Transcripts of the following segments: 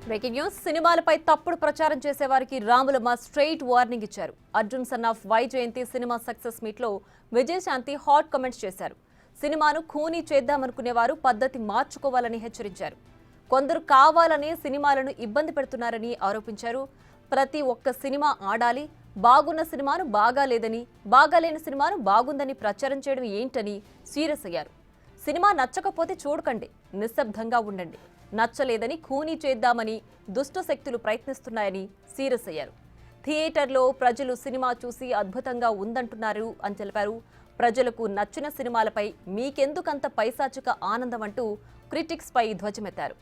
Breaking news. సినిమాలపై తప్పుడు ప్రచారం చేసే వారికి రాములమ్మ స్ట్రైట్ వార్నింగ్ ఇచ్చారు. Arjun son of Vyjayanthi cinema success meet లో విజయశాంతి హాట్ కామెంట్స్ చేశారు. సినిమాను ఖూనీ చేద్దామనుకునేవారు పద్ధతి మార్చుకోవాలని హెచ్చరించారు. కొందరు కావాలనే సినిమాలను ఇబ్బంది పెడుతున్నారని ఆరోపించారు. ప్రతి ఒక్క సినిమా ఆడాలి, బాగున్న సినిమాను బాగాలేదని, బాగాలేని సినిమాను బాగుందని ప్రచారం చేయడం ఏంటని సీరియస్ అయ్యారు. సినిమా నచ్చకపోతే చూడకండి, నిశ్శబ్దంగా ఉండండి. నచ్చలేదని ఖూనీ చేద్దామని దుష్ట శక్తులు ప్రయత్నిస్తున్నాయని సీరియస్ అయ్యారు. థియేటర్లో ప్రజలు సినిమా చూసి అద్భుతంగా ఉందంటున్నారు అని తెలిపారు. ప్రజలకు నచ్చిన సినిమాలపై మీకెందుకంత పైశాచిక ఆనందం అంటూ క్రిటిక్స్ పై ధ్వజమెత్తారు.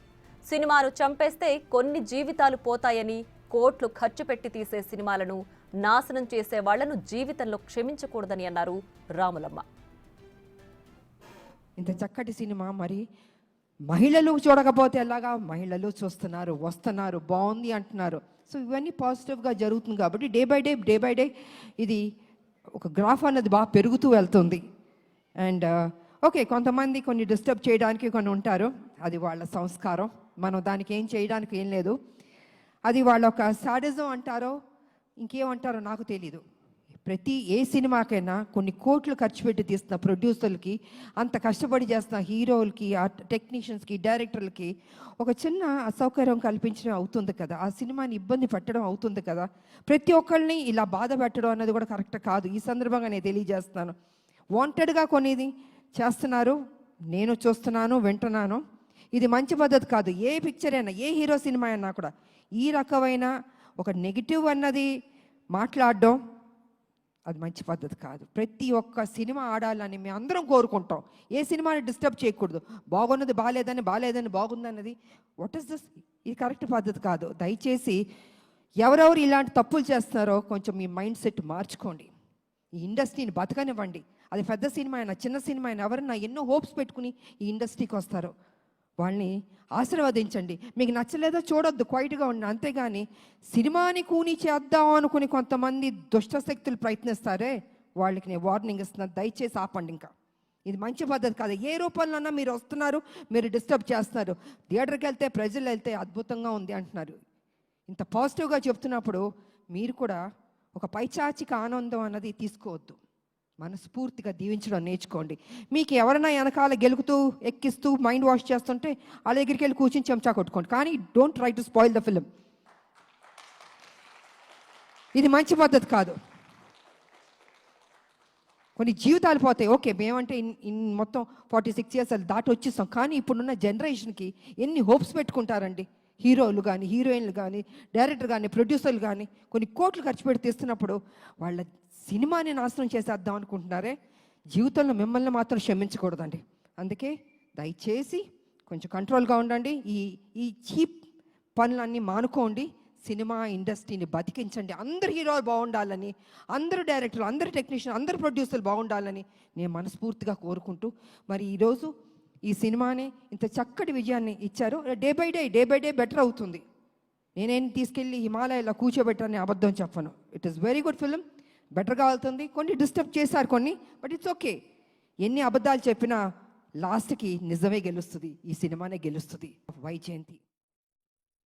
సినిమాను చంపేస్తే కొన్ని జీవితాలు పోతాయని, కోట్లు ఖర్చు పెట్టి తీసే సినిమాలను నాశనం చేసే వాళ్లను జీవితంలో క్షమించకూడదని అన్నారు రాములమ్మ. ఇంత చక్కటి సినిమా మరి మహిళలు చూడకపోతే ఎలాగా? మహిళలు చూస్తున్నారు, వస్తున్నారు, బాగుంది అంటున్నారు. సో ఇవన్నీ పాజిటివ్గా జరుగుతుంది కాబట్టి డే బై డే ఇది ఒక గ్రాఫ్ అన్నది బాగా పెరుగుతూ వెళ్తుంది. అండ్ ఓకే, కొంతమంది కొన్ని డిస్టర్బ్ చేయడానికి కొన్ని ఉంటారు, అది వాళ్ళ సంస్కారం, మనం దానికి ఏం చేయడానికి ఏం లేదు. అది వాళ్ళ ఒక సాడిజం అంటారో ఇంకేమంటారో నాకు తెలీదు. ప్రతి ఏ సినిమాకైనా కొన్ని కోట్లు ఖర్చు పెట్టి తీస్తున్న ప్రొడ్యూసర్లకి, అంత కష్టపడి చేస్తున్న హీరోలకి, ఆ టెక్నీషియన్స్కి, డైరెక్టర్లకి ఒక చిన్న అసౌకర్యం కల్పించడం అవుతుంది కదా, ఆ సినిమాని ఇబ్బంది పెట్టడం అవుతుంది కదా. ప్రతి ఒక్కరిని ఇలా బాధ పెట్టడం అన్నది కూడా కరెక్ట్ కాదు. ఈ సందర్భంగా నేను తెలియజేస్తున్నాను. వాంటెడ్గా కొనేది చేస్తున్నారు, నేను చూస్తున్నాను, వింటున్నాను. ఇది మంచి పద్ధతి కాదు. ఏ పిక్చర్ అయినా, ఏ హీరో సినిమా అయినా కూడా ఈ రకమైన ఒక నెగిటివ్ అన్నది మాట్లాడడం అది మంచి పద్ధతి కాదు. ప్రతి ఒక్క సినిమా ఆడాలని మేము అందరం కోరుకుంటాం. ఏ సినిమాని డిస్టర్బ్ చేయకూడదు. బాగున్నది బాగాలేదని బాగుందన్నది వాట్ ఈస్ దిస్? ఇది కరెక్ట్ పద్ధతి కాదు. దయచేసి ఎవరెవరు ఇలాంటి తప్పులు చేస్తున్నారో కొంచెం మీ మైండ్ సెట్ మార్చుకోండి. ఈ ఇండస్ట్రీని బతకనివ్వండి. అది పెద్ద సినిమా అయినా చిన్న సినిమా అయినా ఎవరన్నా ఎన్నో హోప్స్ పెట్టుకుని ఈ ఇండస్ట్రీకి వస్తారు, వాళ్ళని ఆశీర్వదించండి. మీకు నచ్చలేదో చూడొద్దు, క్వైట్గా ఉండి. అంతేగాని సినిమాని కూని చేద్దాం అనుకుని కొంతమంది దుష్టశక్తులు ప్రయత్నిస్తారే, వాళ్ళకి నేను వార్నింగ్ ఇస్తున్నాను. దయచేసి ఆపండి. ఇంకా ఇది మంచి పద్ధతి కాదు. ఏ రూపంలోనన్నా మీరు వస్తున్నారు, మీరు డిస్టర్బ్ చేస్తున్నారు. థియేటర్కి వెళ్తే, ప్రజలు వెళ్తే అద్భుతంగా ఉంది అంటున్నారు. ఇంత పాజిటివ్గా చెప్తున్నప్పుడు మీరు కూడా ఒక పైచాచిక ఆనందం అన్నది తీసుకోవద్దు. మనస్ఫూర్తిగా దీవించడం నేర్చుకోండి. మీకు ఎవరైనా వెనకాల గెలుకుతూ ఎక్కిస్తూ మైండ్ వాష్ చేస్తుంటే వాళ్ళ దగ్గరికి వెళ్ళి కూర్చొని చెంచా కొట్టుకోండి. కానీ don't try to spoil the film. ఇది మంచి పద్ధతి కాదు. కొన్ని జీవితాలు పోతాయి. ఓకే, మేమంటే మొత్తం 46 years దాటి వచ్చేస్తాం. కానీ ఇప్పుడున్న జనరేషన్కి ఎన్ని హోప్స్ పెట్టుకుంటారండి. హీరోలు కానీ, హీరోయిన్లు కానీ, డైరెక్టర్ కానీ, ప్రొడ్యూసర్లు కానీ కొన్ని కోట్లు ఖర్చు పెట్టి తీస్తున్నప్పుడు వాళ్ళ సినిమాని నాశనం చేసేద్దాం అనుకుంటున్నారే. జీవితంలో మిమ్మల్ని మాత్రం క్షమించకూడదండి. అందుకే దయచేసి కొంచెం కంట్రోల్గా ఉండండి. ఈ చీప్ పనులన్నీ మానుకోండి. సినిమా ఇండస్ట్రీని బతికించండి. అందరు హీరోలు బాగుండాలని, అందరు డైరెక్టర్లు, అందరు టెక్నీషియన్, అందరు ప్రొడ్యూసర్లు బాగుండాలని నేను మనస్ఫూర్తిగా కోరుకుంటూ, మరి ఈరోజు ఈ సినిమాని ఇంత చక్కటి విజయాన్ని ఇచ్చారు. డే బై డే బెటర్ అవుతుంది. నేనేం తీసుకెళ్ళి హిమాలయాలో కూర్చోబెట్టాలని అబద్ధం చెప్పను. It is very good film, బెటర్గా వెళ్తుంది. కొన్ని డిస్టర్బ్ చేశారు కొన్ని, బట్ ఇట్స్ ఓకే. ఎన్ని అబద్ధాలు చెప్పినా లాస్ట్కి నిజమే గెలుస్తుంది. ఈ సినిమానే గెలుస్తుంది. వైజయంతి.